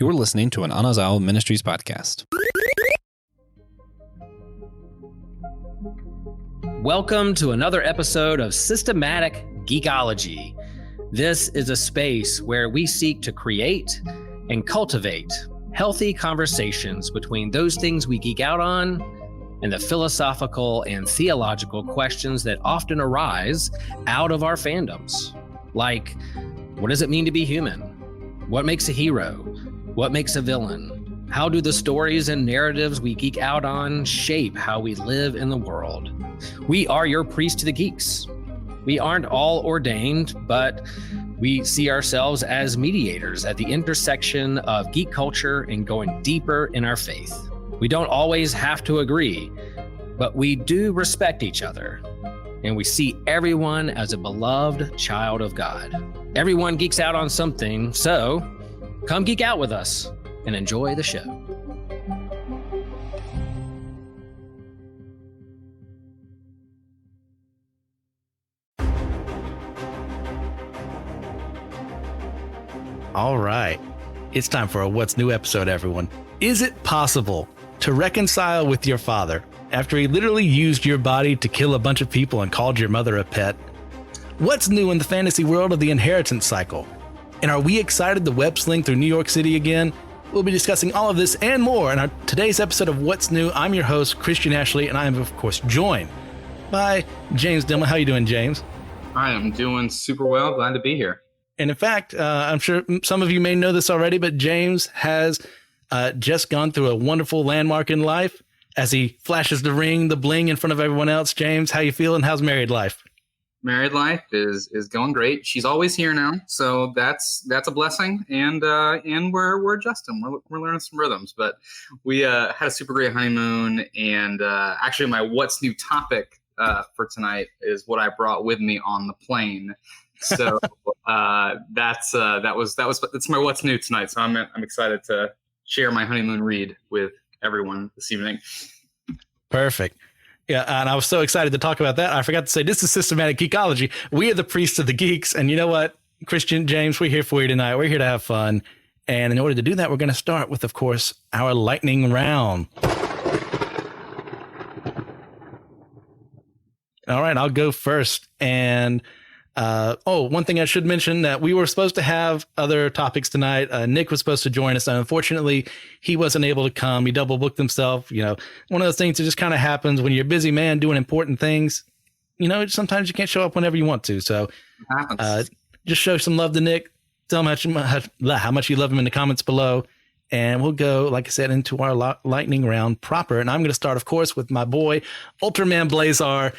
You're listening to an Anazao Ministries podcast. Welcome to another episode of Systematic Geekology. This is a space where we seek to create and cultivate healthy conversations between those things we geek out on and the philosophical and theological questions that often arise out of our fandoms. Like, what does it mean to be human? What makes a hero? What makes a villain? How do the stories and narratives we geek out on shape how we live in the world? We are your priest to the geeks. We aren't all ordained, but we see ourselves as mediators at the intersection of geek culture and going deeper in our faith. We don't always have to agree, but we do respect each other, and we see everyone as a beloved child of God. Everyone geeks out on something, so come geek out with us and enjoy the show. All right, it's time for a What's New episode, everyone. Is it possible to reconcile with your father after he literally used your body to kill a bunch of people and called your mother a pet? What's new in the fantasy world of the inheritance cycle? And are we excited to web sling through New York City again? We'll be discussing all of this and more in our today's episode of What's New. I'm your host, Christian Ashley, and I am, of course, joined by James Demmel. How you doing, James? I am doing super well. Glad to be here. And in fact, I'm sure some of you may know this already, but James has just gone through a wonderful landmark in life as he flashes the ring, the bling in front of everyone else. James, how you feeling? How's married life? Married life is going great. She's always here now, so that's a blessing. And we're adjusting. We're learning some rhythms. But we had a super great honeymoon. And actually, my what's new topic for tonight is what I brought with me on the plane. So that's my what's new tonight. So I'm excited to share my honeymoon read with everyone this evening. Perfect. Yeah, and I was so excited to talk about that. I forgot to say this is Systematic Geekology. We are the priests of the geeks, and you know what, Christian, James, we're here for you tonight. We're here to have fun, and in order to do that, we're going to start with, of course, our lightning round. All right, I'll go first, and one thing I should mention that we were supposed to have other topics tonight. Nick was supposed to join us, and unfortunately, he wasn't able to come. He double booked himself. You know, one of those things that just kind of happens when you're a busy man doing important things. You know, sometimes you can't show up whenever you want to. So, just show some love to Nick. Tell him how much you love him in the comments below, and we'll go, like I said, into our lightning round proper. And I'm going to start, of course, with my boy Ultraman Blazar.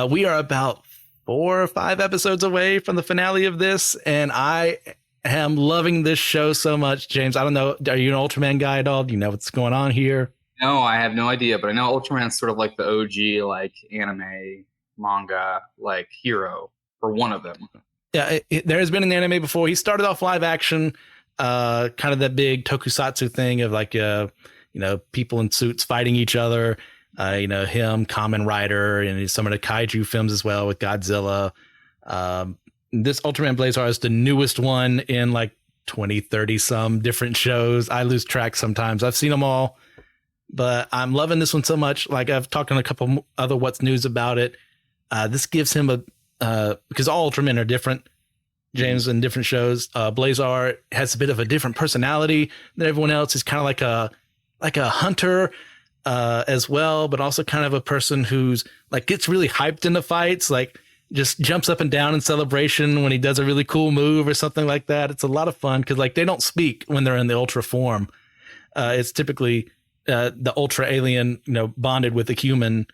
We are about 4 or 5 episodes away from the finale of this, and I am loving this show so much. James, I don't know, are you an Ultraman guy at all? Do you know what's going on here? No, I have no idea, but I know Ultraman's sort of like the OG, like anime, manga, like hero for one of them. Yeah, there has been an anime before. He started off live action, kind of that big tokusatsu thing of like, people in suits fighting each other. Him, Kamen Rider, and some of the kaiju films as well with Godzilla. This Ultraman Blazar is the newest one in like 20, 30 some different shows. I lose track sometimes. I've seen them all, but I'm loving this one so much. Like I've talked on a couple other What's News about it. This gives him because all Ultramen are different, James, in different shows. Blazar has a bit of a different personality than everyone else. He's kind of like a hunter, as well, but also kind of a person who's like gets really hyped in the fights, like just jumps up and down in celebration when he does a really cool move or something like that. It's a lot of fun because like they don't speak when they're in the ultra form. It's typically the ultra alien, bonded with a human,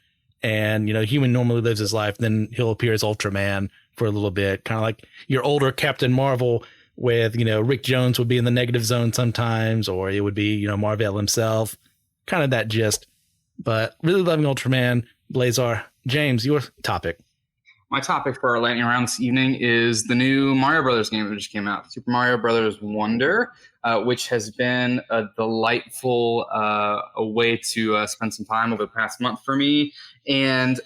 and human normally lives his life. Then he'll appear as Ultraman for a little bit, kind of like your older Captain Marvel with Rick Jones would be in the negative zone sometimes, or it would be Marvel himself. Kind of that gist, but really loving Ultraman Blazar. James, your topic. My topic for our lightning round this evening is the new Mario Brothers game that just came out, Super Mario Brothers Wonder, which has been a delightful a way to spend some time over the past month for me. And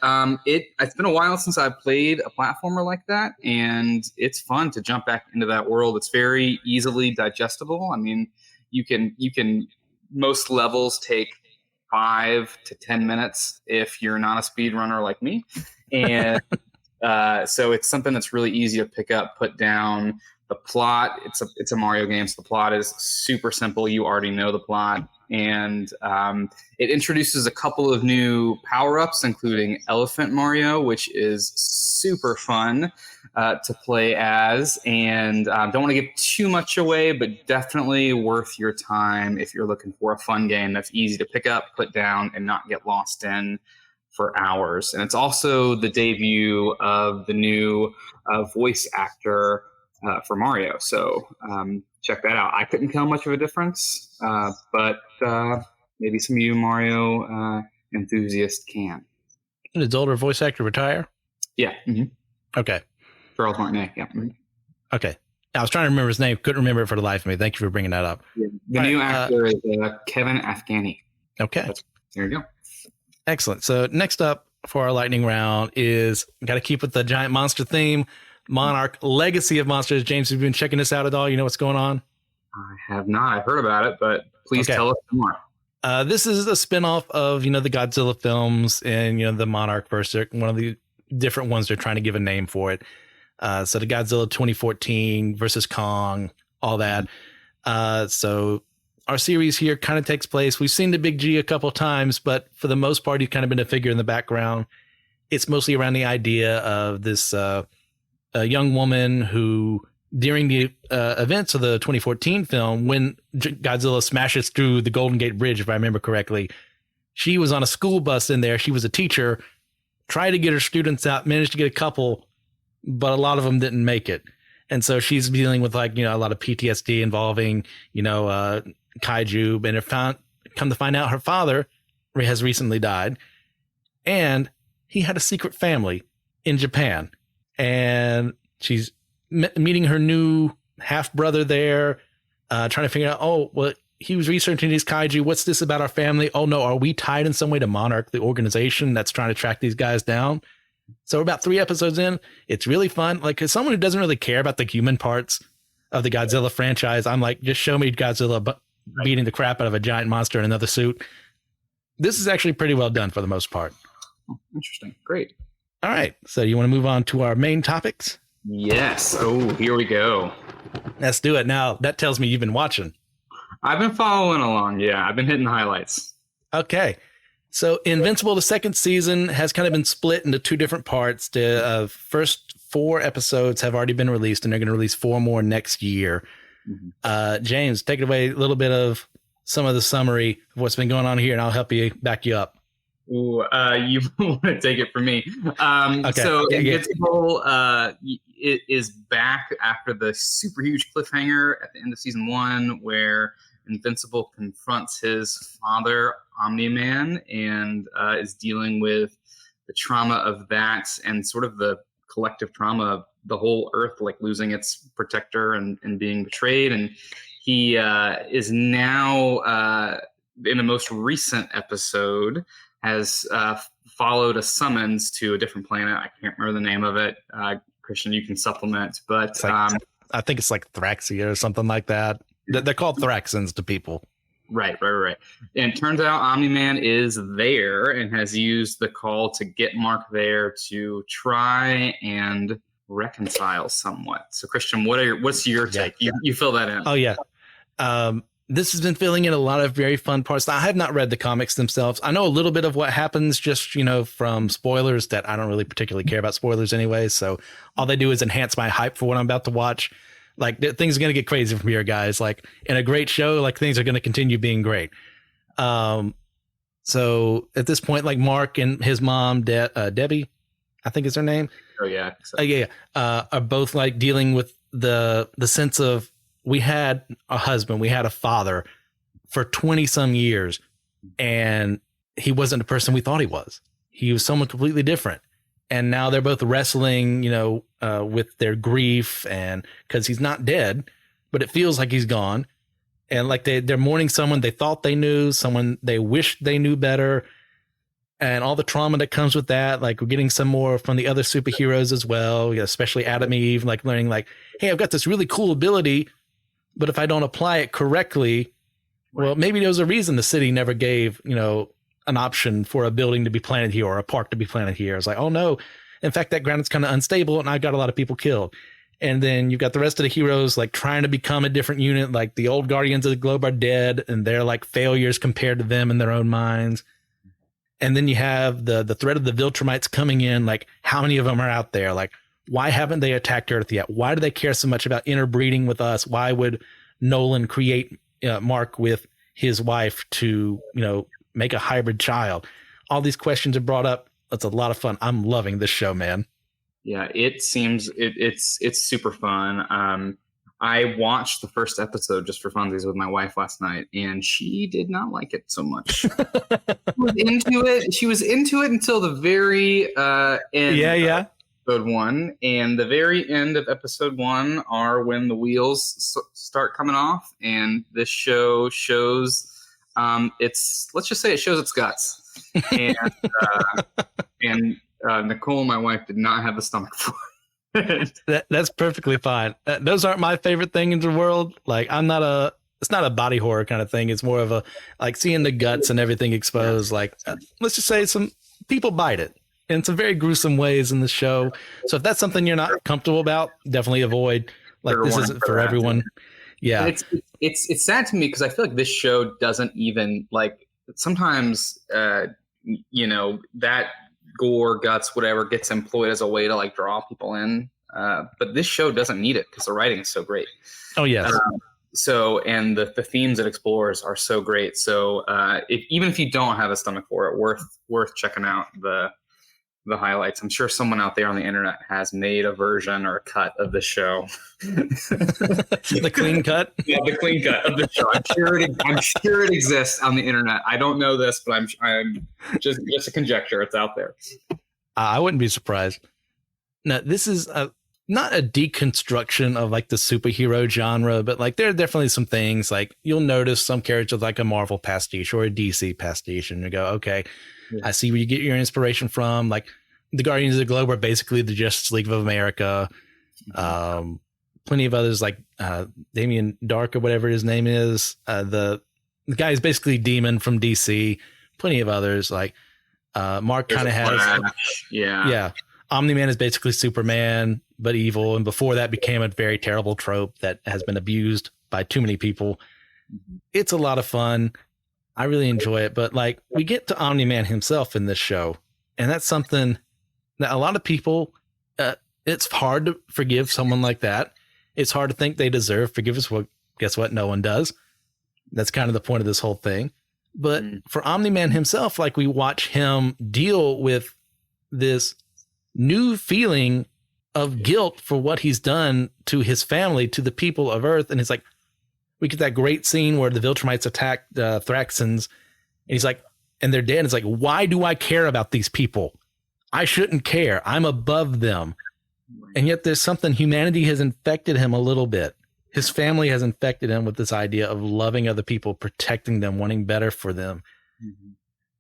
it's been a while since I've played a platformer like that, and it's fun to jump back into that world. It's very easily digestible. I mean, can most levels take 5 to 10 minutes if you're not a speed runner like me, and so it's something that's really easy to pick up, put down. The plot, it's a Mario game, so the plot is super simple. You already know the plot, and it introduces a couple of new power-ups, including Elephant Mario, which is super fun to play as. And don't want to give too much away, but definitely worth your time if you're looking for a fun game that's easy to pick up, put down, and not get lost in for hours. And it's also the debut of the new voice actor for Mario. So check that out. I couldn't tell much of a difference, but maybe some of you Mario enthusiasts can. Did his older voice actor retire? Yeah. Mm-hmm. Okay. Charles Martinet. Yeah. Mm-hmm. Okay. I was trying to remember his name. Couldn't remember it for the life of me. Thank you for bringing that up. Yeah. The new actor is Kevin Afghani. Okay. There you go. Excellent. So next up for our lightning round is got to keep with the giant monster theme. Monarch Legacy of Monsters. James, have you been checking this out at all? You know what's going on? I have not. I've heard about it, but please tell us more. This is a spinoff of, the Godzilla films and, the Monarch verse. One of the different ones they're trying to give a name for it. So the Godzilla 2014 versus Kong, all that. So our series here kind of takes place. We've seen the Big G a couple times, but for the most part, he's kind of been a figure in the background. It's mostly around the idea of this a young woman who, during the events of the 2014 film, when Godzilla smashes through the Golden Gate Bridge, if I remember correctly, she was on a school bus in there. She was a teacher, tried to get her students out, managed to get a couple, but a lot of them didn't make it. And so she's dealing with a lot of PTSD involving, kaiju, and come to find out her father has recently died, and he had a secret family in Japan. And she's meeting her new half brother there, trying to figure out, he was researching these kaiju. What's this about our family? Oh no, are we tied in some way to Monarch, the organization that's trying to track these guys down? So we're about 3 episodes in. It's really fun. Like, as someone who doesn't really care about the human parts of the Godzilla franchise, I'm like, just show me Godzilla beating the crap out of a giant monster in another suit. This is actually pretty well done for the most part. Oh, interesting. Great. All right. So you want to move on to our main topics? Yes. Oh, here we go. Let's do it. Now, that tells me you've been watching. I've been following along. Yeah, I've been hitting the highlights. Okay. So Invincible, the second season, has kind of been split into 2 different parts. The first 4 episodes have already been released, and they're going to release 4 more next year. Mm-hmm. James, take it away, a little bit of some of the summary of what's been going on here, and I'll help you back you up. Ooh, you want to take it from me. Okay. So Invincible it is back after the super huge cliffhanger at the end of season 1, where Invincible confronts his father, Omni-Man, and is dealing with the trauma of that and sort of the collective trauma of the whole Earth, like losing its protector and being betrayed. And he is now, in the most recent episode, has followed a summons to a different planet. I can't remember the name of it. Christian, you can supplement. But I think it's like Thraxia or something like that. They're called Thraxans to people. Right. And it turns out Omni-Man is there and has used the call to get Mark there to try and reconcile somewhat. So, Christian, what's your take? You fill that in. Oh, yeah. This has been filling in a lot of very fun parts. I have not read the comics themselves. I know a little bit of what happens just, from spoilers that I don't really particularly care about spoilers anyway. So all they do is enhance my hype for what I'm about to watch. Like, things are going to get crazy from here, guys. Like, in a great show, like, things are going to continue being great. So at this point, like, Mark and his mom, Debbie, I think is her name. Oh, yeah. Are both like dealing with the sense of, we had a husband, we had a father for 20 some years, and he wasn't the person we thought he was. He was someone completely different. And now they're both wrestling, with their grief, and because he's not dead, but it feels like he's gone. And like they're mourning someone they thought they knew, someone they wished they knew better, and all the trauma that comes with that. Like, we're getting some more from the other superheroes as well, especially Adam Eve, like learning like, hey, I've got this really cool ability, but if I don't apply it correctly, Well, maybe there was a reason the city never gave, an option for a building to be planted here or a park to be planted here. It's like, oh no, in fact, that ground is kind of unstable and I got a lot of people killed. And then you've got the rest of the heroes like trying to become a different unit. Like the old Guardians of the Globe are dead and they're like failures compared to them in their own minds. And then you have the threat of the Viltrumites coming in. Like, how many of them are out there? Like, why haven't they attacked Earth yet? Why do they care so much about interbreeding with us? Why would Nolan create Mark with his wife to, make a hybrid child? All these questions are brought up. It's a lot of fun. I'm loving this show, man. Yeah, it seems it's super fun. I watched the first episode just for funsies with my wife last night, and she did not like it so much. She was into it until the very end. Yeah. Episode 1, and the very end of episode 1 are when the wheels start coming off, and this show shows let's just say it shows its guts, and Nicole, my wife, did not have the stomach for it. That's perfectly fine. Those aren't my favorite thing in the world. Like, it's not a body horror kind of thing. It's more of a, like, seeing the guts and everything exposed. Like, let's just say some people bite it in some very gruesome ways in the show. So if that's something you're not comfortable about, definitely avoid. Like, this isn't for everyone. Yeah. It's sad to me because I feel like this show doesn't even, like, sometimes, that gore, guts, whatever gets employed as a way to like draw people in. But this show doesn't need it because the writing is so great. Oh, yes. And the themes it explores are so great. So even if you don't have a stomach for it, worth checking out the highlights. I'm sure someone out there on the internet has made a version or a cut of the show. The clean cut? Yeah, the clean cut of the show. I'm sure it exists on the internet. I don't know this, but I'm just a conjecture. It's out there. I wouldn't be surprised. Now, this is not a deconstruction of like the superhero genre, but like there are definitely some things like you'll notice some characters like a Marvel pastiche or a DC pastiche, and you go, okay, I see where you get your inspiration from. Like the Guardians of the Globe are basically the Justice League of America. Plenty of others like Damien Dark or whatever his name is. The guy is basically Demon from DC. Plenty of others like Mark kind of has. Yeah. Omni-Man is basically Superman, but evil. And before that became a very terrible trope that has been abused by too many people. It's a lot of fun. I really enjoy it. But like we get to Omni-Man himself in this show. And that's something that a lot of people, it's hard to forgive someone like that. It's hard to think they deserve forgiveness. Well, guess what? No one does. That's kind of the point of this whole thing. But for Omni-Man himself, like we watch him deal with this new feeling of guilt for what he's done to his family, to the people of Earth. And it's like, we get that great scene where the Viltrumites attack Thraxans, and he's like, and they're dead. It's like, why do I care about these people? I shouldn't care. I'm above them. And yet there's something, humanity has infected him a little bit. His family has infected him with this idea of loving other people, protecting them, wanting better for them.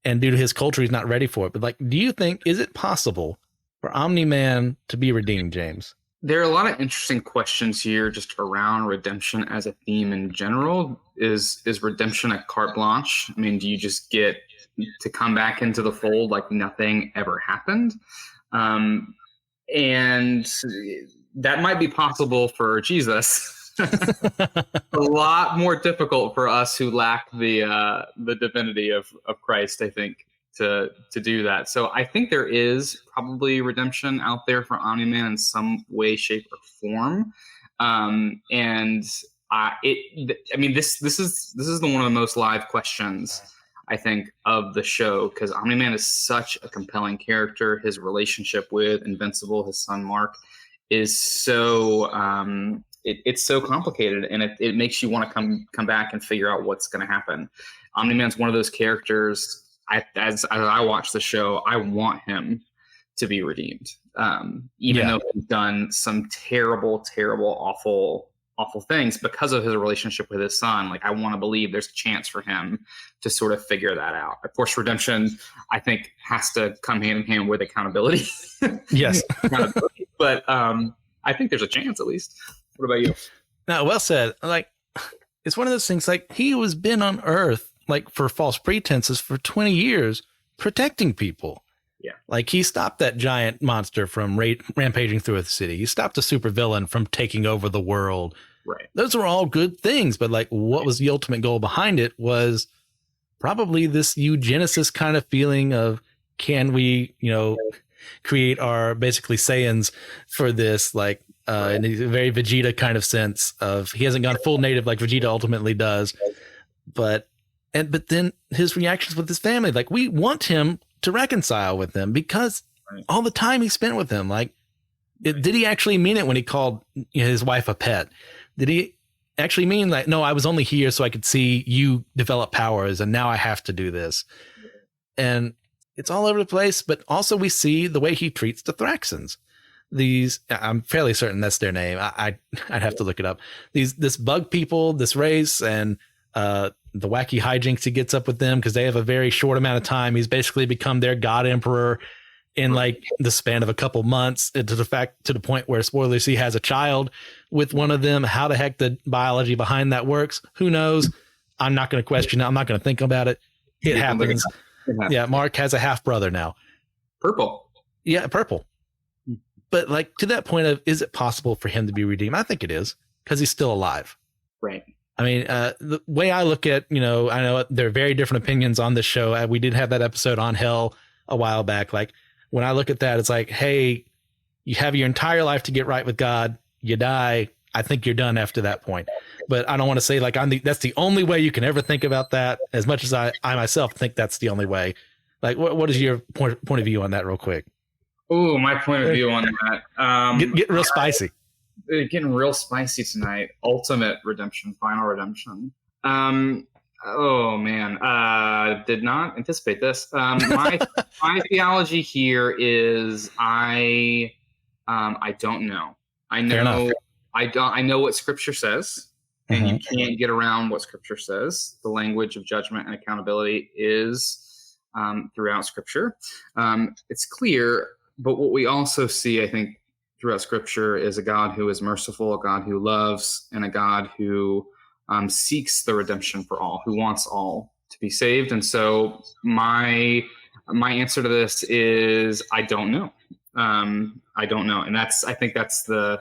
And due to his culture, he's not ready for it. But like, do you think, is it possible for Omni-Man to be redeemed, James? There are a lot of interesting questions here just around redemption as a theme in general. Is redemption a carte blanche? I mean, do you just get to come back into the fold like nothing ever happened? And that might be possible for Jesus. A lot more difficult for us who lack the divinity of Christ, I think, to do that. So I think there is probably redemption out there for Omni-Man in some way, shape, or form. This is one of the most live questions, I think, of the show, because Omni-Man is such a compelling character. His relationship with Invincible, his son Mark, is so it's so complicated, and it makes you want to come back and figure out what's going to happen. Omni-Man's one of those characters. As I watch the show, I want him to be redeemed, even though he's done some terrible, terrible, awful things because of his relationship with his son. Like, I want to believe there's a chance for him to sort of figure that out. Of course, redemption, I think, has to come hand in hand with accountability. Yes. But I think there's a chance, at least. What about you? No, well said. Like, it's one of those things like he was been on Earth like for false pretenses for 20 years protecting people. Yeah. Like he stopped that giant monster from rampaging through the city. He stopped a supervillain from taking over the world. Right. Those were all good things. But like what was the ultimate goal behind it was probably this eugenicist kind of feeling of, can we, create our basically Saiyans for this, like in a very Vegeta kind of sense of, he hasn't gone full native like Vegeta ultimately does. But then his reactions with his family, like we want him to reconcile with them because all the time he spent with them, like, did he actually mean it when he called his wife a pet? Did he actually mean like, no, I was only here so I could see you develop powers and now I have to do this? And it's all over the place, but also we see the way he treats the Thraxans. I'm fairly certain that's their name. I'd have to look it up. This bug people, this race, and the wacky hijinks he gets up with them because they have a very short amount of time. He's basically become their god emperor in like the span of a couple months, to the point where, spoilers, he has a child with one of them. How the heck the biology behind that works, who knows? I'm not going to question it. I'm not going to think about it. It happens. Yeah, Mark has a half brother now. Purple. Yeah, purple. But like to that point of, is it possible for him to be redeemed? I think it is, because he's still alive. Right. I mean, the way I look at, I know there are very different opinions on this show. We did have that episode on Hell a while back. Like when I look at that, it's like, hey, you have your entire life to get right with God. You die. I think you're done after that point. But I don't want to say like that's the only way you can ever think about that, as much as I myself think that's the only way. Like, what is your point of view on that real quick? Oh, my point of view on that. Get real spicy. Getting real spicy tonight. Ultimate redemption, final redemption. Oh man, did not anticipate this. My theology here is I don't know. I know what Scripture says, and you can't get around what Scripture says. The language of judgment and accountability is throughout Scripture. It's clear, but what we also see, I think, throughout Scripture is a God who is merciful, a God who loves, and a God who seeks the redemption for all, who wants all to be saved. And so my answer to this is I don't know. I don't know, and I think that's a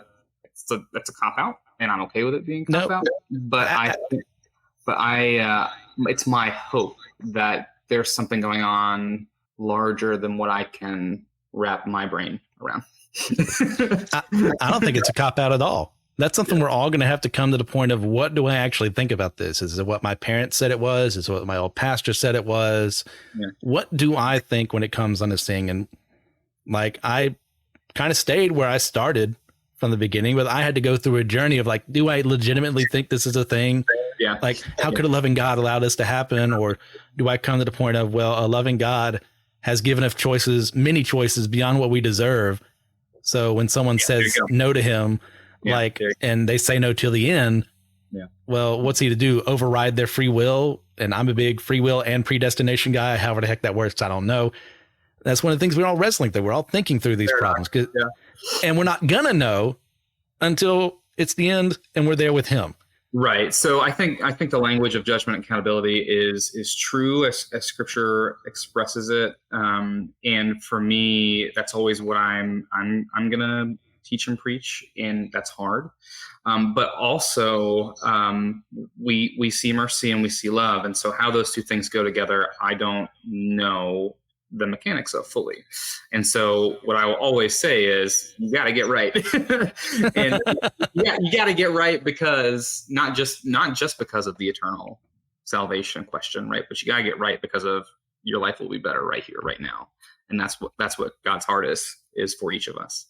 cop out, and I'm okay with it being cop out. But it's my hope that there's something going on larger than what I can wrap my brain around. I don't think it's a cop out at all. That's something we're all going to have to come to the point of, what do I actually think about this? Is it what my parents said it was? Is it what my old pastor said it was? Yeah. What do I think when it comes on this thing? And like, I kind of stayed where I started from the beginning, but I had to go through a journey of like, do I legitimately think this is a thing? Yeah. Like, how could a loving God allow this to happen? Or do I come to the point of, well, a loving God has given us choices, many choices beyond what we deserve. So when someone says no to him, and they say no till the end, well, what's he to do? Override their free will? And I'm a big free will and predestination guy. However the heck that works, I don't know. That's one of the things we're all wrestling through. We're all thinking through these problems, and we're not gonna know until it's the end and we're there with him. Right. So I think the language of judgment and accountability is true as Scripture expresses it. And for me, that's always what I'm gonna teach and preach, and that's hard. But also, we see mercy and we see love, and so how those two things go together, I don't know the mechanics of fully. And so what I will always say is, you got to get right. And you got to get right, because not just because of the eternal salvation question, right? But you got to get right because of your life will be better right here, right now. And that's what God's heart is for each of us.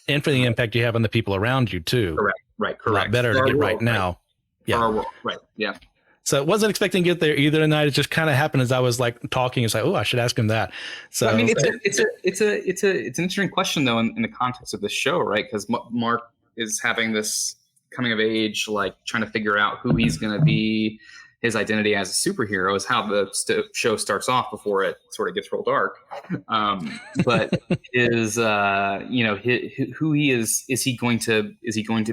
And for the impact you have on the people around you too. Correct. A lot better to get right now. Yeah. Right. Yeah. So I wasn't expecting to get there either tonight. It just kind of happened as I was like talking. It's like, oh, I should ask him that. So I mean, it's an interesting question though in the context of this show, right? Because Mark is having this coming of age, like trying to figure out who he's going to be, his identity as a superhero is how the show starts off before it sort of gets real dark. But who he is he going to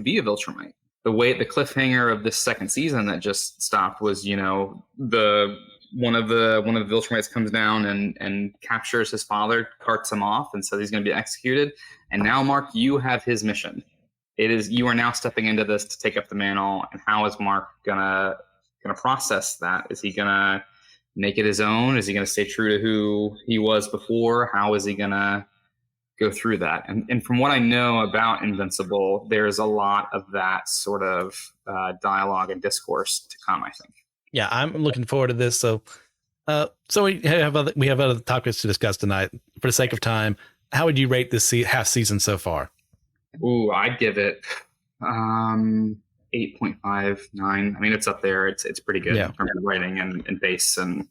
be a Viltrumite? the cliffhanger of this second season that just stopped was, one of the Viltrumites comes down and captures his father, carts him off, and says he's going to be executed. And now, Mark, you have his mission. You are now stepping into this to take up the mantle. And how is Mark gonna process that? Is he gonna make it his own? Is he gonna stay true to who he was before? How is he gonna go through that? And from what I know about Invincible, there's a lot of that sort of dialogue and discourse to come, I think. Yeah, I'm looking forward to this. So we have other topics to discuss tonight. For the sake of time, how would you rate this half season so far? Ooh, I'd give it 8.5, 9. I mean, it's up there. It's pretty good in terms of writing and bass and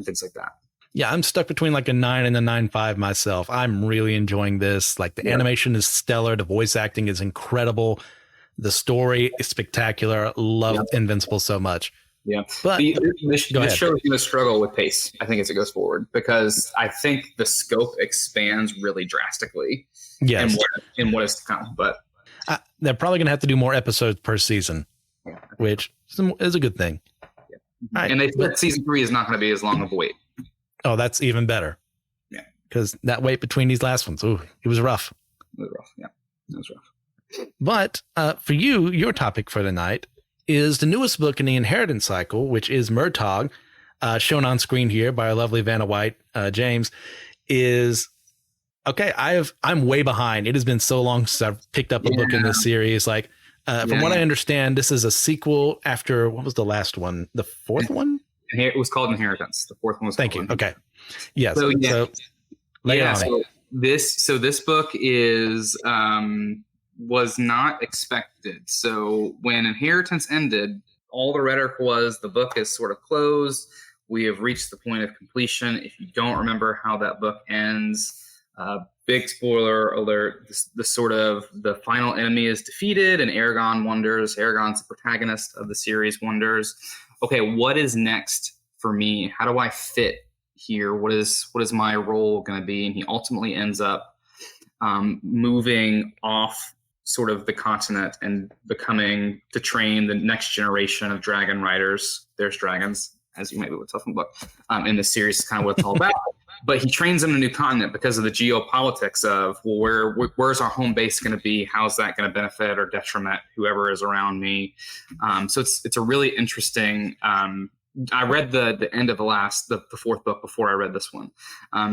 things like that. Yeah, I'm stuck between like a 9 and a 9.5 myself. I'm really enjoying this. Like the animation is stellar. The voice acting is incredible. The story is spectacular. Love Invincible so much. Yeah, but this show is going to struggle with pace, I think, as it goes forward, because I think the scope expands really drastically. Yes, in what is to come. But they're probably going to have to do more episodes per season, which is a good thing. Yeah. Right. And they said season 3 is not going to be as long of a wait. Oh, that's even better. Yeah, because that wait between these last ones, it was rough. It was rough. Yeah, it was rough. But for you, your topic for the night is the newest book in the inheritance cycle, which is Murtagh, shown on screen here by our lovely Vanna White, James, is okay. I'm way behind. It has been so long since I've picked up a book in this series. Like, from what I understand, this is a sequel after, what was the last one? The fourth one? It was called Inheritance. The fourth one was Thank called you. Okay. Yes. So, this book is was not expected. So when Inheritance ended, all the rhetoric was the book is sort of closed. We have reached the point of completion. If you don't remember how that book ends, big spoiler alert, the final enemy is defeated and Aragon wonders. Aragon's the protagonist of the series, wonders, okay, what is next for me? How do I fit here? What is my role going to be? And he ultimately ends up moving off sort of the continent and becoming to train the next generation of dragon riders. There's dragons, as you maybe would tell from the book. In this series, is kind of what it's all about. But he trains them in a new continent because of the geopolitics of, well, where's our home base going to be? How's that going to benefit or detriment whoever is around me? So it's a really interesting. I read the end of the fourth book before I read this one,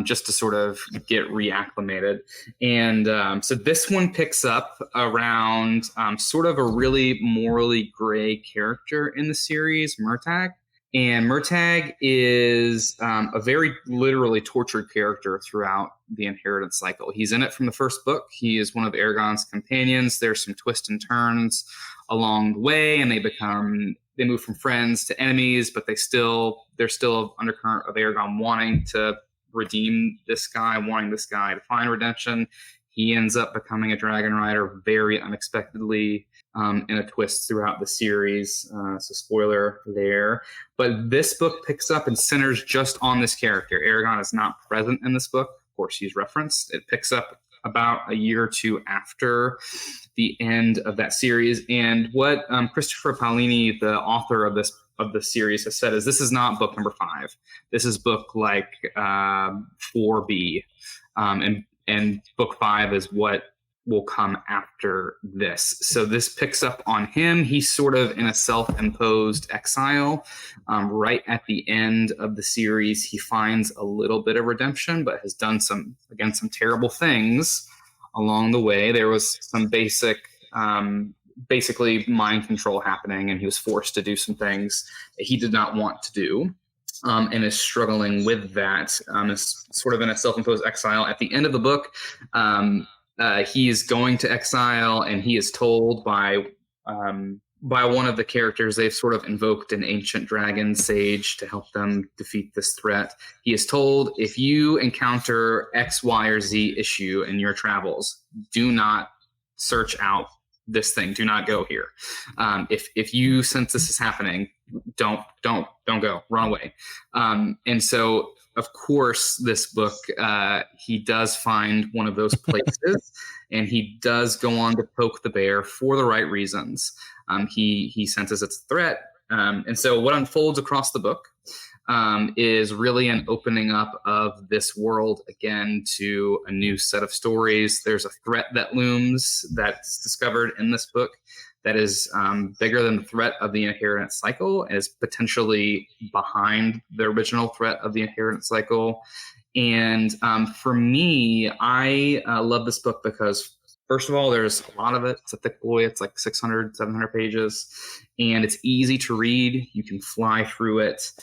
just to sort of get reacclimated. And so this one picks up around sort of a really morally gray character in the series, Murtagh. And Murtagh is a very literally tortured character throughout the inheritance cycle. He's in it from the first book. He is one of Aragon's companions. There's some twists and turns along the way, and they move from friends to enemies, but there's still an undercurrent of Aragon wanting to redeem this guy, wanting this guy to find redemption. He ends up becoming a dragon rider very unexpectedly in a twist throughout the series. So spoiler there. But this book picks up and centers just on this character. Aragon is not present in this book. Of course, he's referenced. It picks up about a year or two after the end of that series. And what Christopher Paolini, the author of the series, has said is this is not book number 5. This is book like 4B. And book 5 is what will come after this. So this picks up on him. He's sort of in a self-imposed exile. Right at the end of the series, he finds a little bit of redemption, but has done some terrible things along the way. There was some basically mind control happening, and he was forced to do some things that he did not want to do. And is struggling with that. Is sort of in a self-imposed exile. At the end of the book, he is going to exile, and he is told by one of the characters, they've sort of invoked an ancient dragon sage to help them defeat this threat. He is told, if you encounter X, Y, or Z issue in your travels, do not search out this thing. Do not go here. If you sense this is happening, don't go. Run away. And so of course, this book, he does find one of those places, and he does go on to poke the bear for the right reasons. He senses it's a threat. And so what unfolds across the book is really an opening up of this world again to a new set of stories. There's a threat that looms that's discovered in this book that is bigger than the threat of the inheritance cycle, and is potentially behind the original threat of the inheritance cycle. And for me, I love this book because, first of all, there's a lot of it. It's a thick boy. It's like 600, 700 pages, and it's easy to read. You can fly through it.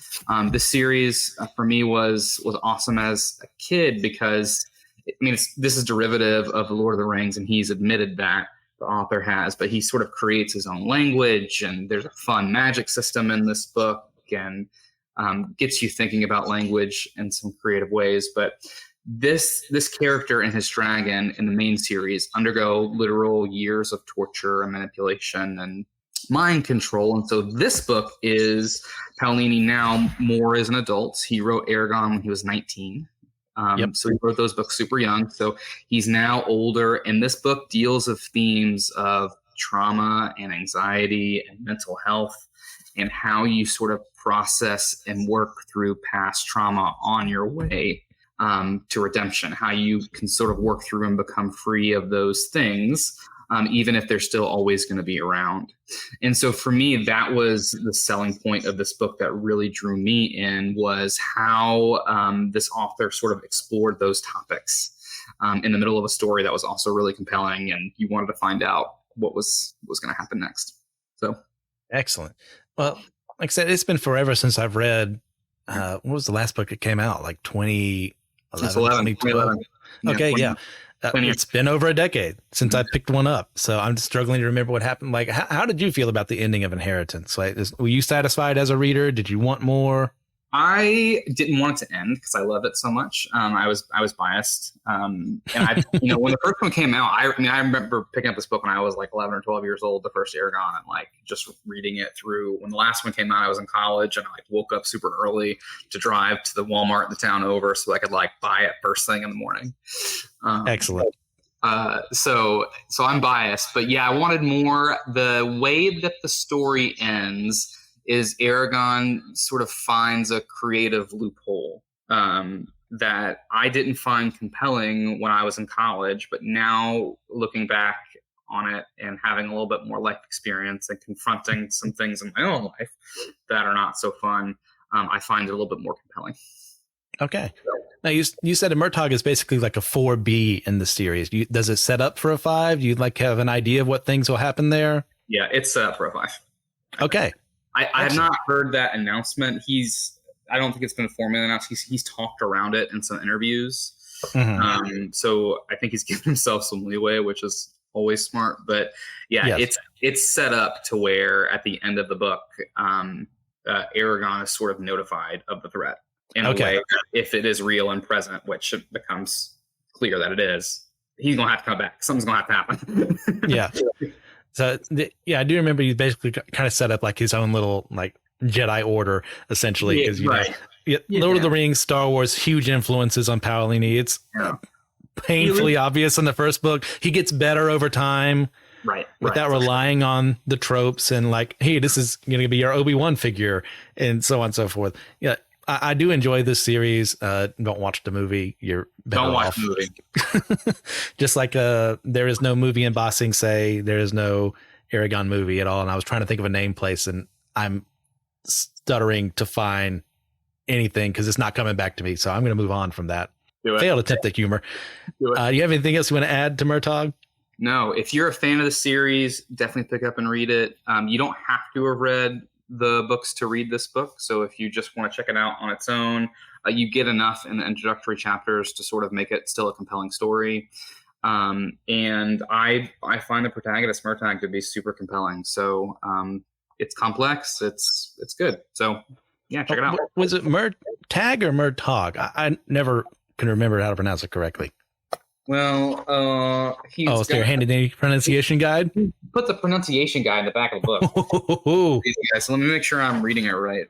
This series for me was awesome as a kid because, I mean, this is derivative of The Lord of the Rings, and he's admitted that, the author has, but he sort of creates his own language, and there's a fun magic system in this book, and gets you thinking about language in some creative ways. But this character and his dragon in the main series undergo literal years of torture and manipulation and mind control. And so this book is Paolini now more as an adult. He wrote Aragon when he was 19. So he wrote those books super young. So he's now older. And this book deals with themes of trauma and anxiety and mental health, and how you sort of process and work through past trauma on your way to redemption, how you can sort of work through and become free of those things, even if they're still always going to be around. And so for me, that was the selling point of this book that really drew me in, was how this author sort of explored those topics in the middle of a story that was also really compelling, and you wanted to find out what was going to happen next. So excellent. Well, like I said, it's been forever since I've read, what was the last book that came out? Like 2011, 2012? Okay, yeah. It's been over a decade since I picked one up, so I'm just struggling to remember what happened. Like, how did you feel about the ending of Inheritance? Like, were you satisfied as a reader? Did you want more? I didn't want it to end because I love it so much. I was biased, and I, when the first one came out, I remember picking up this book when I was like 11 or 12 years old, the first Aragon, and like just reading it through. When the last one came out, I was in college, and I like woke up super early to drive to the Walmart in the town over so I could like buy it first thing in the morning. Excellent. So I'm biased, but yeah, I wanted more. The way that the story ends is Aragon sort of finds a creative loophole that I didn't find compelling when I was in college, but now looking back on it and having a little bit more life experience and confronting some things in my own life that are not so fun, I find it a little bit more compelling. Okay. Now you said a Murtagh is basically like a 4B in the series. Does it set up for a 5? Do you like have an idea of what things will happen there? Yeah, it's set up for a 5. Okay. I have not heard that announcement. I don't think it's been formally announced. He's talked around it in some interviews. Mm-hmm. So I think he's given himself some leeway, which is always smart. But yeah, yes. It's set up to where at the end of the book, Aragon is sort of notified of the threat in a way. If it is real and present, which it becomes clear that it is, he's going to have to come back. Something's going to have to happen. Yeah. So, I do remember you basically kind of set up like his own little like Jedi order, essentially, because Lord of the Rings, Star Wars, huge influences on Paolini. It's painfully obvious in the first book. He gets better over time, without relying on the tropes and like, hey, this is going to be your Obi-Wan figure, and so on and so forth. Yeah. I do enjoy this series. Don't watch the movie. You're better don't watch off. the movie. Just like there is no movie in Ba Sing Se, there is no Aragon movie at all. And I was trying to think of a name place, and I'm stuttering to find anything because it's not coming back to me. So I'm going to move on from that. Failed attempt at humor. Do you have anything else you want to add to Murtagh? No. If you're a fan of the series, definitely pick up and read it. You don't have to have read the books to read this book. So if you just want to check it out on its own, you get enough in the introductory chapters to sort of make it still a compelling story. And I find the protagonist Murtagh to be super compelling. So it's complex. It's good. So yeah, check it out. Was it Murtagh or Murtagh? I never can remember how to pronounce it correctly. Well, he's Oh, so you're handing the pronunciation guide? put the pronunciation guide in the back of the book. So let me make sure I'm reading it right.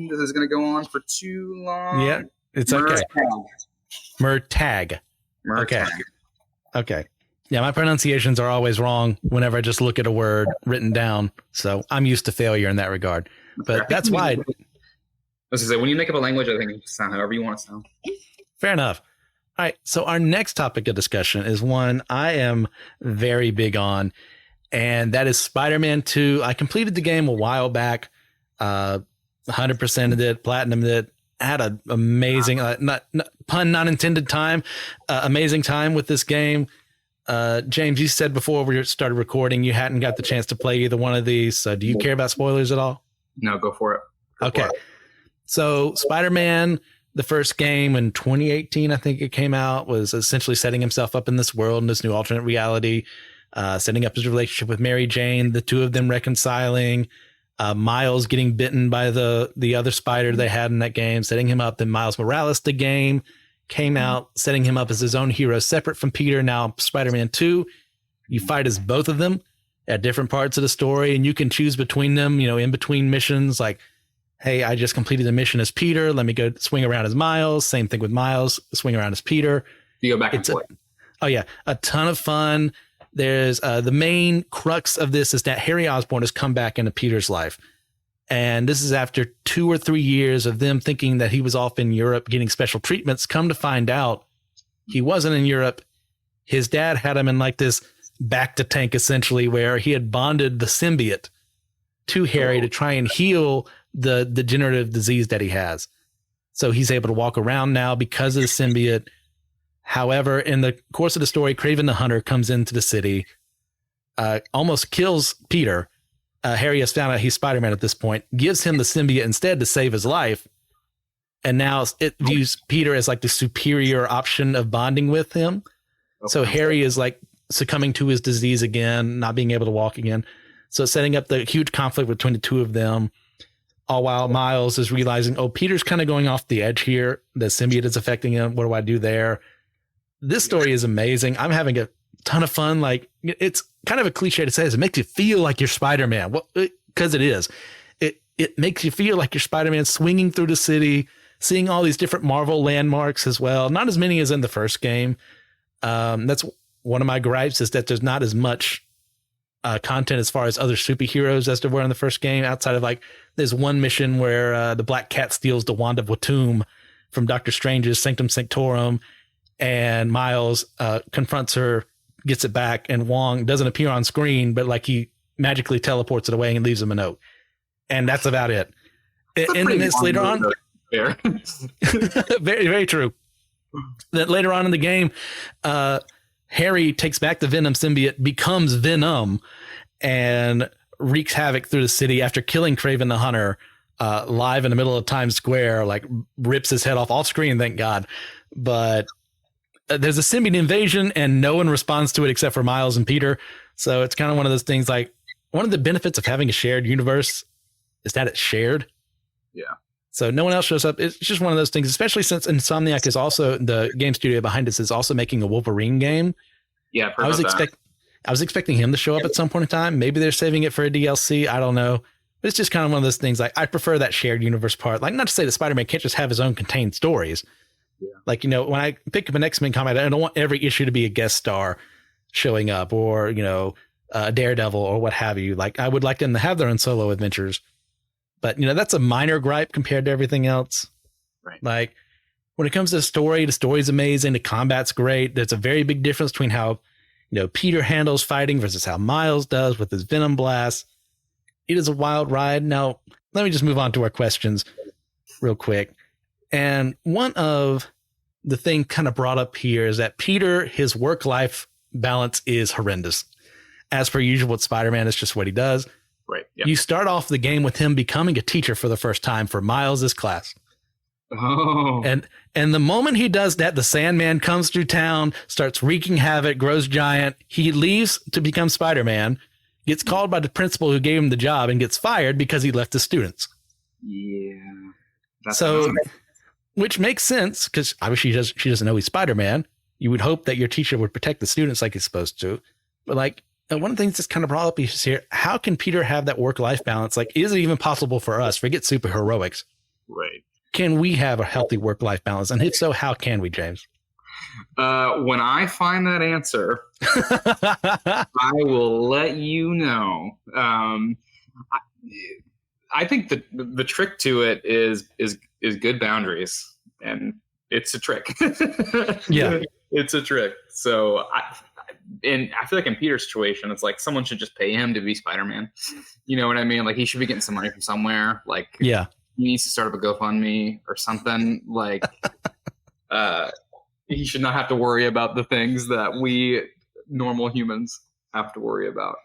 This is going to go on for too long. Yeah, it's okay. Murtagh. Okay. Yeah, my pronunciations are always wrong whenever I just look at a word written down. So I'm used to failure in that regard. But that's why. I was going to say, when you make up a language, I think you sound however you want to sound. Fair enough. All right. So our next topic of discussion is one I am very big on, and that is Spider-Man 2. I completed the game a while back, 100%ed it, platinumed it, had an amazing, pun not intended time, amazing time with this game. James, you said before we started recording you hadn't got the chance to play either one of these. So do you care about spoilers at all? No, go for it. Okay. So Spider-Man, the first game in 2018, I think it came out, was essentially setting himself up in this world, in this new alternate reality, setting up his relationship with Mary Jane, the two of them reconciling, Miles getting bitten by the other spider they had in that game, setting him up. Then Miles Morales, the game, came out, setting him up as his own hero, separate from Peter. Now Spider-Man 2, you fight as both of them at different parts of the story, and you can choose between them, in between missions, like, hey, I just completed the mission as Peter. Let me go swing around as Miles. Same thing with Miles, swing around as Peter. You go back and forth. A ton of fun. There's the main crux of this is that Harry Osborn has come back into Peter's life. And this is after 2 or 3 years of them thinking that he was off in Europe getting special treatments. Come to find out, he wasn't in Europe. His dad had him in like this back to tank, essentially, where he had bonded the symbiote to Harry to try and heal the degenerative disease that he has. So he's able to walk around now because of the symbiote. However, in the course of the story, Kraven the Hunter comes into the city, almost kills Peter. Harry has found out he's Spider-Man at this point, gives him the symbiote instead to save his life. And now it views Peter as like the superior option of bonding with him. Okay. So Harry is like succumbing to his disease again, not being able to walk again. So setting up the huge conflict between the two of them. All while Miles is realizing, Peter's kind of going off the edge here. The symbiote is affecting him. What do I do there? This story is amazing. I'm having a ton of fun. Like, it's kind of a cliche to say this. It makes you feel like you're Spider-Man. Well, because it is. It makes you feel like you're Spider-Man swinging through the city, seeing all these different Marvel landmarks as well. Not as many as in the first game. That's one of my gripes, is that there's not as much content as far as other superheroes as there were in the first game, outside of like there's one mission where the Black Cat steals the Wand of Watum from Doctor Strange's Sanctum Sanctorum, and Miles confronts her, gets it back, and Wong doesn't appear on screen, but like he magically teleports it away and leaves him a note, and that's about it. And then it's later on, very, very true. That later on in the game, Harry takes back the Venom symbiote, becomes Venom, and wreaks havoc through the city after killing Kraven the Hunter live in the middle of Times Square, like rips his head off off screen, thank God. But there's a symbiote invasion and no one responds to it except for Miles and Peter. So it's kind of one of those things, like one of the benefits of having a shared universe is that it's shared. Yeah. So no one else shows up. It's just one of those things, especially since Insomniac is also, the game studio behind this is also making a Wolverine game. Yeah, I was expecting him to show up at some point in time. Maybe they're saving it for a DLC. I don't know. But it's just kind of one of those things. Like, I prefer that shared universe part. Like, not to say that Spider-Man can't just have his own contained stories. Yeah. Like, when I pick up an X-Men comic, I don't want every issue to be a guest star showing up, or, a Daredevil or what have you. Like, I would like them to have their own solo adventures. But, that's a minor gripe compared to everything else. Right. Like, when it comes to the story's amazing. The combat's great. There's a very big difference between how, Peter handles fighting versus how Miles does with his Venom blast. It is a wild ride. Now, let me just move on to our questions real quick. And one of the things kind of brought up here is that Peter, his work-life balance is horrendous. As per usual with Spider-Man, it's just what he does. Right. Yep. You start off the game with him becoming a teacher for the first time for Miles' class. Oh. And the moment he does that, the Sandman comes through town, starts wreaking havoc, grows giant. He leaves to become Spider-Man, gets called by the principal who gave him the job, and gets fired because he left his students. Yeah. So which makes sense because obviously she doesn't know he's Spider-Man. You would hope that your teacher would protect the students like he's supposed to. But like, one of the things that's kind of brought up is here, how can Peter have that work-life balance? Like, is it even possible for us? Forget superheroics. Right. Can we have a healthy work-life balance? And if so, how can we, James? When I find that answer, I will let you know. I think the trick to it is good boundaries, and it's a trick. Yeah, it's a trick. So I feel like in Peter's situation, it's like someone should just pay him to be Spider-Man. You know what I mean? Like he should be getting some money from somewhere. Like yeah, he needs to start up a GoFundMe or something. Like he should not have to worry about the things that we normal humans have to worry about.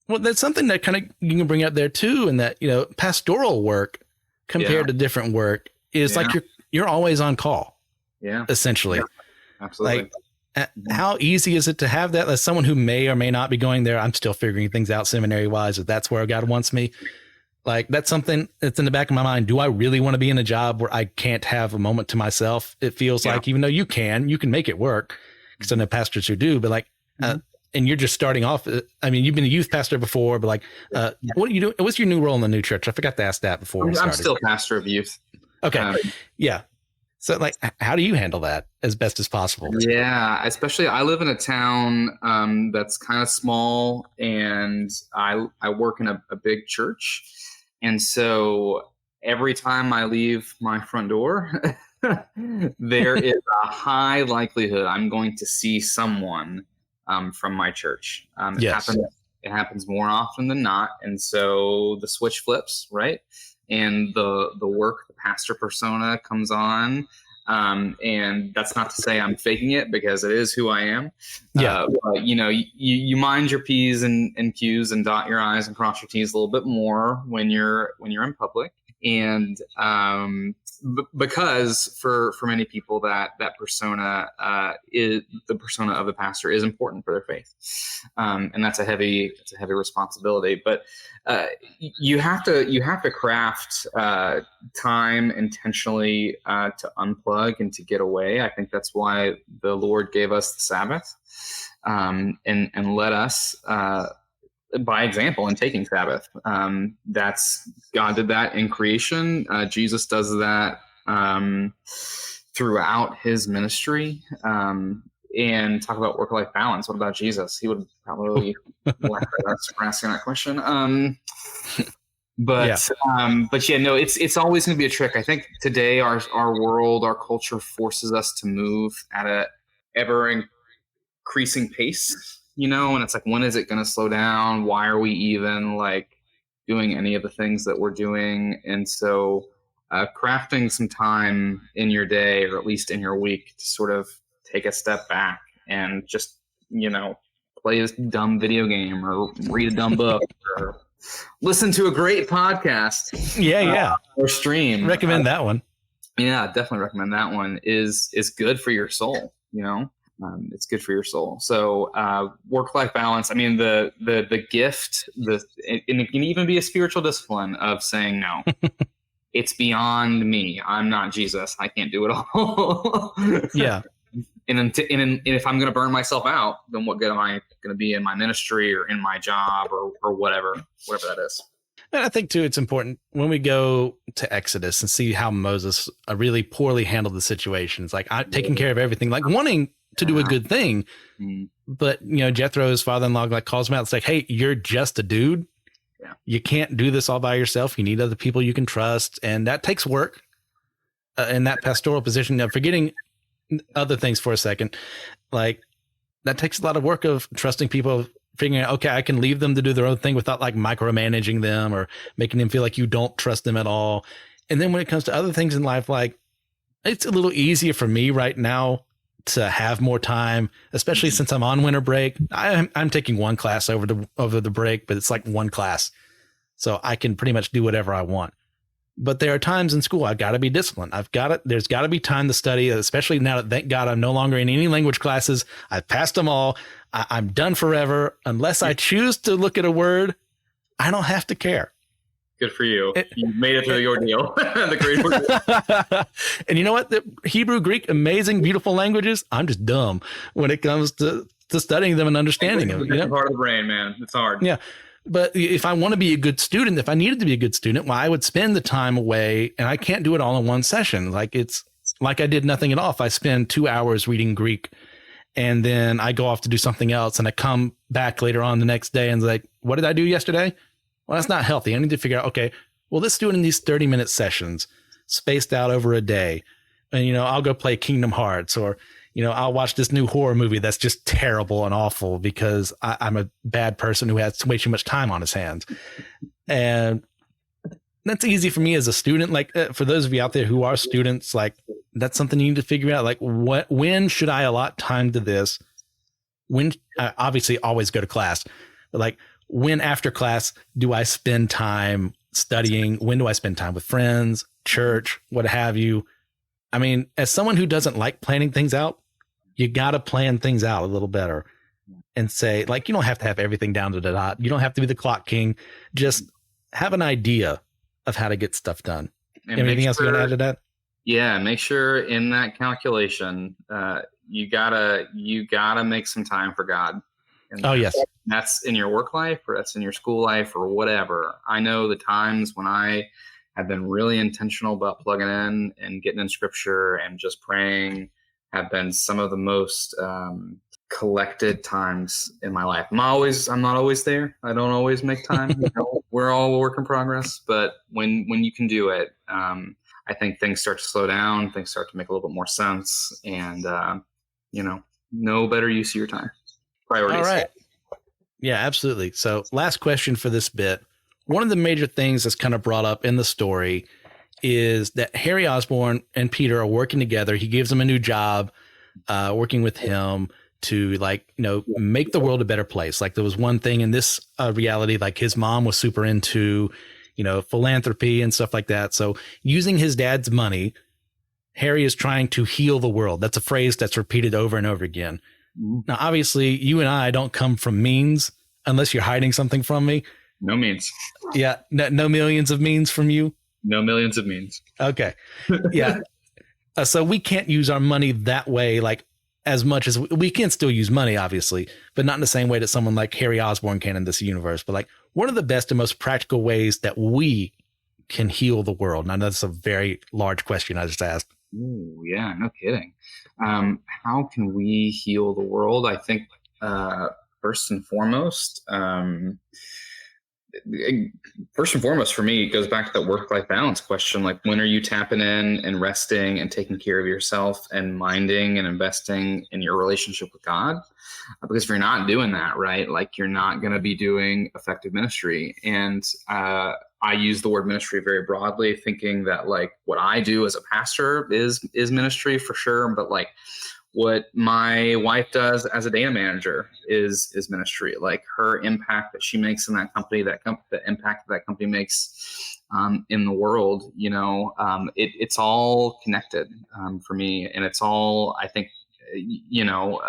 Well, that's something that kind of you can bring up there too, and that pastoral work compared to different work is like you're always on call. Yeah, essentially. Yeah, absolutely. Like, how easy is it to have that as someone who may or may not be going there? I'm still figuring things out seminary wise, if that's where God wants me. Like, that's something that's in the back of my mind. Do I really want to be in a job where I can't have a moment to myself? It feels like, even though you can make it work, because I know pastors who do, but like, and you're just starting off. I mean, you've been a youth pastor before, but like, what are you doing? What's your new role in the new church? I forgot to ask that before. I'm still pastor of youth. Okay. Yeah. So like, how do you handle that as best as possible? Yeah, especially I live in a town that's kind of small, and I work in a big church. And so every time I leave my front door, there is a high likelihood I'm going to see someone from my church. It happens more often than not. And so the switch flips, right? And the work, the pastor persona comes on. And that's not to say I'm faking it, because it is who I am. Yeah. But, you mind your P's and Q's and dot your I's and cross your T's a little bit more when you're in public. And because for many people that persona is the persona of the pastor is important for their faith, and that's a heavy responsibility. But you have to craft time intentionally to unplug and to get away. I think that's why the Lord gave us the Sabbath, and let us. By example, in taking Sabbath, that's God did that in creation. Jesus does that throughout his ministry. And talk about work-life balance. What about Jesus? He would probably laugh at us for asking that question. But it's always going to be a trick. I think today our world, our culture forces us to move at a ever increasing pace. And it's like, when is it going to slow down? Why are we even like doing any of the things that we're doing? And so crafting some time in your day, or at least in your week, to sort of take a step back and just, play this dumb video game or read a dumb book or listen to a great podcast. Yeah. Or stream. Recommend that one. Yeah, definitely recommend that one. Is good for your soul, it's good for your soul. So work-life balance. I mean, the gift, and it can even be a spiritual discipline of saying no. It's beyond me. I'm not Jesus. I can't do it all. Yeah. And if I'm going to burn myself out, then what good am I going to be in my ministry or in my job or whatever that is? And I think too, it's important when we go to Exodus and see how Moses really poorly handled the situation. It's like taking care of everything, like wanting to do a good thing. But, Jethro, his father-in-law, like calls him out. It's like, hey, you're just a dude. Yeah. You can't do this all by yourself. You need other people you can trust. And that takes work in that pastoral position. Now, forgetting other things for a second, like that takes a lot of work of trusting people, figuring out, okay, I can leave them to do their own thing without like micromanaging them or making them feel like you don't trust them at all. And then when it comes to other things in life, like it's a little easier for me right now to have more time, especially since I'm on winter break. I'm taking one class over the break, but it's like one class. So I can pretty much do whatever I want. But there are times in school I've got to be disciplined. There's got to be time to study, especially now that, thank God, I'm no longer in any language classes. I've passed them all. I'm done forever. Unless I choose to look at a word, I don't have to care. Good for you. You made it through the ordeal. The great ordeal. And you know what? The Hebrew, Greek, amazing, beautiful languages. I'm just dumb when it comes to studying them and understanding them. It's part of the brain, man. It's hard. Yeah. But if I want to be a good student, if I needed to be a good student, well, I would spend the time away, and I can't do it all in one session. Like it's like I did nothing at all. If I spend 2 hours reading Greek and then I go off to do something else and I come back later on the next day and like, what did I do yesterday? Well, that's not healthy. I need to figure out, okay, well, let's do it in these 30-minute sessions spaced out over a day. And, you know, I'll go play Kingdom Hearts, or, you know, I'll watch this new horror movie that's just terrible and awful because I'm a bad person who has way too much time on his hands. And that's easy for me as a student. Like for those of you out there who are students, like that's something you need to figure out. Like when should I allot time to this? When obviously always go to class, but like when after class do I spend time studying? When do I spend time with friends, church, what have you? I mean, as someone who doesn't like planning things out, you got to plan things out a little better and say, like, you don't have to have everything down to the dot. You don't have to be the clock king. Just have an idea of how to get stuff done. And anything else you want to add to that? Yeah, make sure in that calculation, you gotta make some time for God. And yes. That's in your work life, or that's in your school life, or whatever. I know the times when I have been really intentional about plugging in and getting in scripture and just praying have been some of the most collected times in my life. I'm not always there. I don't always make time. You know, we're all a work in progress, but when you can do it, I think things start to slow down. Things start to make a little bit more sense, and you know, no better use of your time. Priorities. All right. Yeah, absolutely. So last question for this bit. One of the major things that's kind of brought up in the story is that Harry Osborn and Peter are working together. He gives him a new job, working with him to, like, you know, make the world a better place. Like there was one thing in this reality, like his mom was super into, you know, philanthropy and stuff like that. So using his dad's money, Harry is trying to heal the world. That's a phrase that's repeated over and over again. Now, obviously, you and I don't come from means unless you're hiding something from me. No means. Yeah. No millions of means from you. No millions of means. Okay. Yeah. So we can't use our money that way, like as much as we can still use money, obviously, but not in the same way that someone like Harry Osborn can in this universe. But like, what are the best and most practical ways that we can heal the world? Now, that's a very large question I just asked. Ooh, yeah, no kidding. How can we heal the world? I think first and foremost for me, it goes back to that work-life balance question. Like, when are you tapping in and resting and taking care of yourself and minding and investing in your relationship with God? Because if you're not doing that, right, like you're not going to be doing effective ministry. And I use the word ministry very broadly, thinking that like what I do as a pastor is ministry for sure, but like what my wife does as a data manager is ministry. Like her impact that she makes in that company, the impact that company makes in the world, you know, it's all connected for me, and it's all, I think, you know,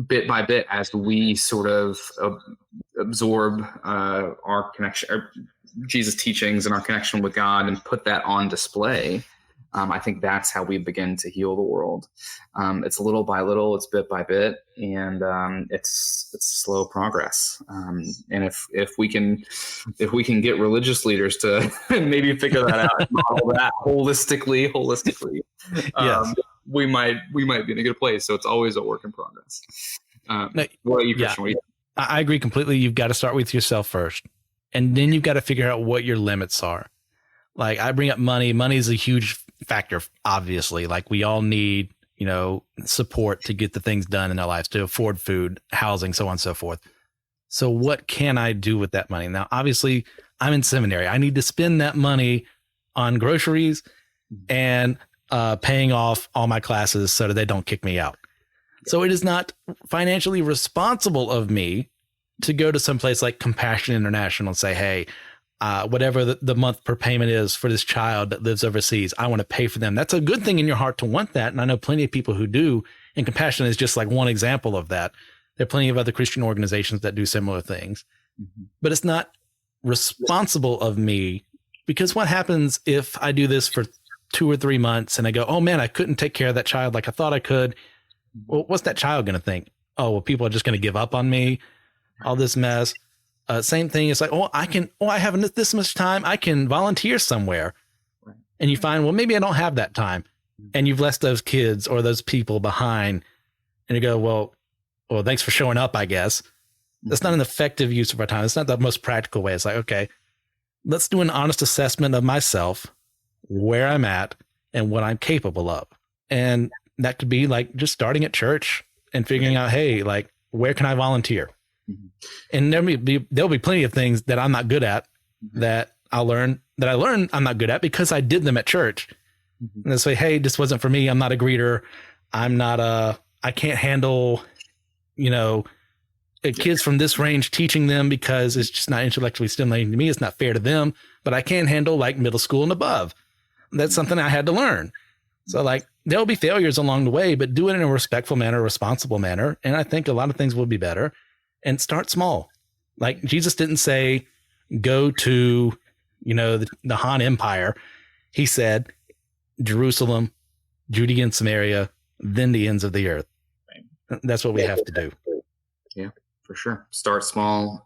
bit by bit, as we sort of absorb our connection, or Jesus' teachings and our connection with God, and put that on display, I think that's how we begin to heal the world. It's little by little, it's bit by bit, and it's slow progress. And if we can get religious leaders to maybe figure that out, and model that holistically, yes. we might be in a good place. So it's always a work in progress. What about you, Christian? Yeah, I agree completely. You've got to start with yourself first, and then you've got to figure out what your limits are. Like I bring up money. Money is a huge factor, obviously. Like we all need, you know, support to get the things done in our lives, to afford food, housing, so on and so forth. So what can I do with that money? Now, obviously, I'm in seminary. I need to spend that money on groceries and paying off all my classes so that they don't kick me out. So it is not financially responsible of me to go to some place like Compassion International and say, hey, whatever the month per payment is for this child that lives overseas, I want to pay for them. That's a good thing in your heart to want that. And I know plenty of people who do, and Compassion is just like one example of that. There are plenty of other Christian organizations that do similar things, but it's not responsible of me, because what happens if I do this for 2 or 3 months and I go, oh man, I couldn't take care of that child like I thought I could. Well, what's that child going to think? Oh, well, people are just going to give up on me, all this mess. Same thing. It's like, I have this much time. I can volunteer somewhere. Right. And you find, well, maybe I don't have that time. And you've left those kids or those people behind. And you go, well, thanks for showing up, I guess. That's not an effective use of our time. It's not the most practical way. It's like, okay, let's do an honest assessment of myself, where I'm at, and what I'm capable of. And that could be like just starting at church and figuring out, hey, like, where can I volunteer? Mm-hmm. And there'll be plenty of things that I'm not good at that I learn I'm not good at because I did them at church. Mm-hmm. And they say, hey, this wasn't for me. I'm not a greeter. I can't handle, kids from this range, teaching them because it's just not intellectually stimulating to me. It's not fair to them, but I can't handle like middle school and above. That's something I had to learn. So like there'll be failures along the way, but do it in a respectful manner, a responsible manner. And I think a lot of things will be better. And start small. Like Jesus didn't say, go to, the Han Empire. He said, Jerusalem, Judea and Samaria, then the ends of the earth. Right. That's what we have to do. Yeah, for sure. Start small,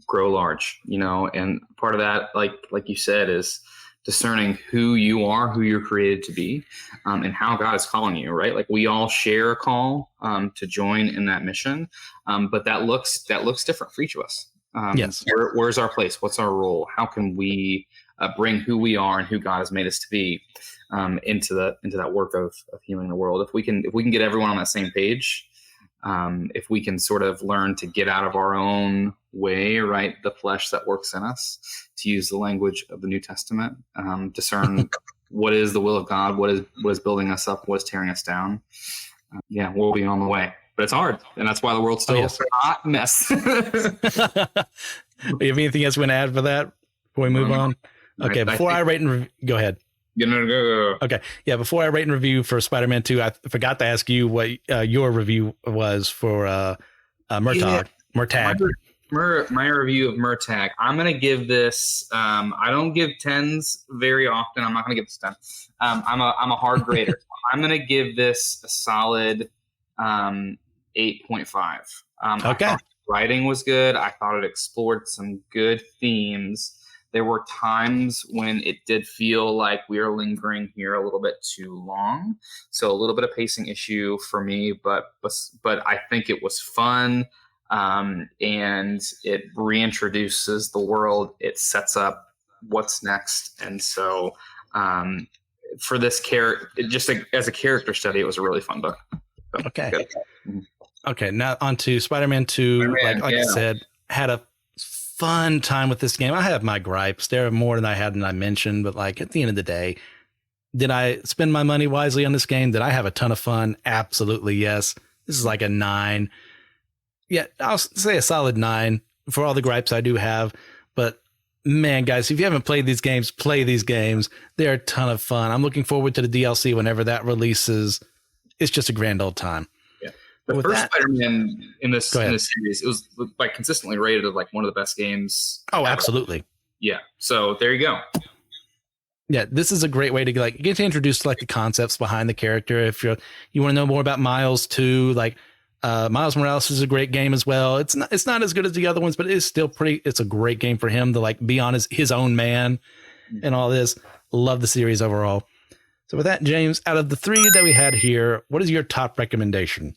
grow large, and part of that, like you said, is discerning who you are, who you're created to be, and how God is calling you, right? Like we all share a call to join in that mission, but that looks different for each of us. Yes. Where's our place? What's our role? How can we bring who we are and who God has made us to be into that work of healing the world? If we can get everyone on that same page, if we can sort of learn to get out of our own way, right, the flesh that works in us, to use the language of the New Testament, discern what is the will of God, what is building us up, what is tearing us down. We'll be on the way, but it's hard, and that's why the world's still a hot mess. You have anything else you want to add for that before we move on? Okay, before I rate and review, go ahead. Go. Okay. Yeah. Before I rate and review for Spider-Man 2, I forgot to ask you what your review was for Murtagh. My review of Murtagh. I'm going to give this, I don't give 10s very often. I'm not going to give this 10. I'm a hard grader. I'm going to give this a solid 8.5. Okay. I thought the writing was good. I thought it explored some good themes. There were times when it did feel like we were lingering here a little bit too long. So a little bit of pacing issue for me, but I think it was fun. And it reintroduces the world. It sets up what's next. And so for this character, as a character study, it was a really fun book. So, okay. Good. Okay. Now on to Spider-Man 2. Like I said, had a fun time with this game. I have my gripes. There are more than I mentioned, but like at the end of the day, did I spend my money wisely on this game? Did I have a ton of fun? Absolutely. Yes. This is like a 9. Yeah. I'll say a solid 9 for all the gripes I do have, but man, guys, if you haven't played these games, play these games. They're a ton of fun. I'm looking forward to the DLC whenever that releases. It's just a grand old time. The first Spider-Man in this series, it was like consistently rated as like one of the best games. Oh, absolutely. Yeah. So there you go. Yeah, this is a great way to get to introduce like the concepts behind the character. If you want to know more about Miles too, like Miles Morales is a great game as well. It's not as good as the other ones, but it is still it's a great game for him to like be on his own man and all this. Love the series overall. So with that, James, out of the 3 that we had here, what is your top recommendation?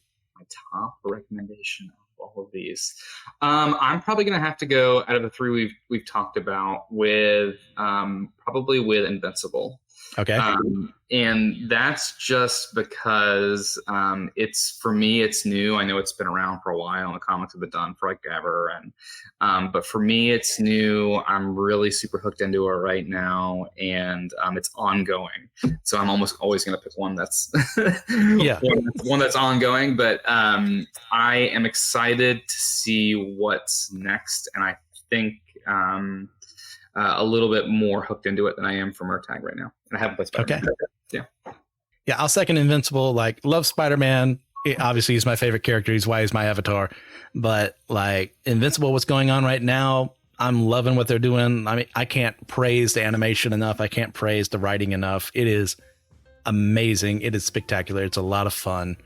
Top recommendation of all of these. I'm probably going to have to go out of the 3 we've talked about with probably with Invincible. Okay. And that's just because for me, it's new. I know it's been around for a while and the comics have been done for like ever. But for me, it's new. I'm really super hooked into it right now. And it's ongoing. So I'm almost always going to pick one that's one that's ongoing. But I am excited to see what's next. And I think a little bit more hooked into it than I am for Murtagh right now. And I haven't played Spider-Man. Okay. Yeah, I'll second Invincible. Like, love Spider-Man. Obviously, he's my favorite character. He's why he's my avatar. But like Invincible, what's going on right now, I'm loving what they're doing. I mean, I can't praise the animation enough. I can't praise the writing enough. It is amazing. It is spectacular. It's a lot of fun.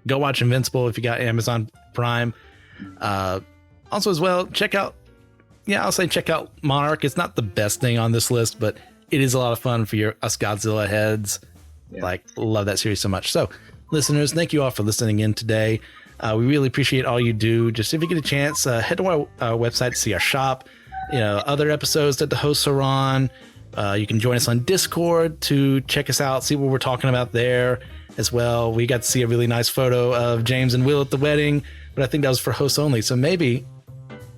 Go watch Invincible if you got Amazon Prime. Also, as well, check out Monarch. It's not the best thing on this list, but it is a lot of fun for us Godzilla heads. Yeah. Love that series so much. So, listeners, thank you all for listening in today. We really appreciate all you do. Just if you get a chance, head to our website to see our shop, other episodes that the hosts are on. You can join us on Discord to check us out, see what we're talking about there as well. We got to see a really nice photo of James and Will at the wedding, but I think that was for hosts only. So maybe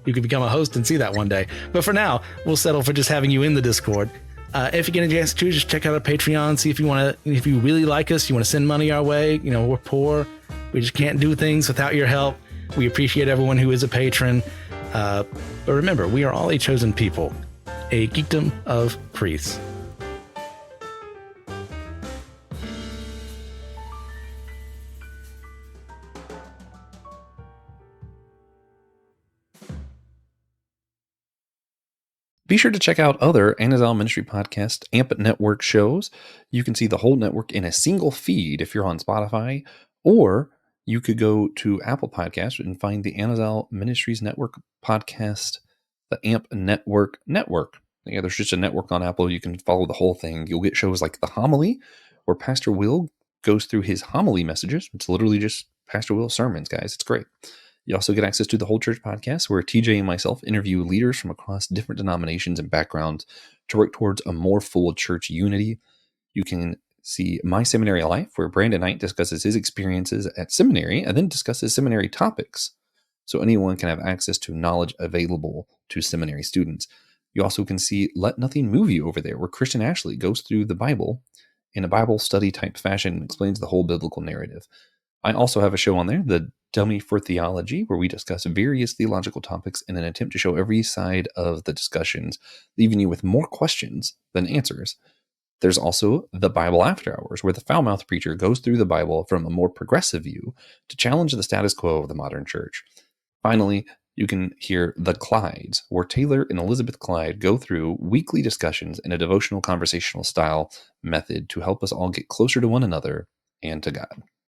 you could become a host and see that one day. But for now, we'll settle for just having you in the Discord. If you get a chance to, just check out our Patreon. See if you really like us, you want to send money our way. We're poor. We just can't do things without your help. We appreciate everyone who is a patron. But remember, we are all a chosen people, a geekdom of priests. Be sure to check out other Anazao Ministry Podcast AMP Network shows. You can see the whole network in a single feed if you're on Spotify, or you could go to Apple Podcasts and find the Anazao Ministries Network podcast, the AMP Network. Yeah, there's just a network on Apple. You can follow the whole thing. You'll get shows like The Homily, where Pastor Will goes through his homily messages. It's literally just Pastor Will's sermons, guys. It's great. You also get access to the Whole Church podcast, where TJ and myself interview leaders from across different denominations and backgrounds to work towards a more full church unity. You can see My Seminary Life, where Brandon Knight discusses his experiences at seminary and then discusses seminary topics, so anyone can have access to knowledge available to seminary students. You also can see Let Nothing Move You over there, where Christian Ashley goes through the Bible in a Bible study type fashion and explains the whole biblical narrative. I also have a show on there, The Dummy for Theology, where we discuss various theological topics in an attempt to show every side of the discussions, leaving you with more questions than answers. There's also The Bible After Hours, where the foul-mouthed preacher goes through the Bible from a more progressive view to challenge the status quo of the modern church. Finally, you can hear The Clydes, where Taylor and Elizabeth Clyde go through weekly discussions in a devotional conversational style method to help us all get closer to one another and to God.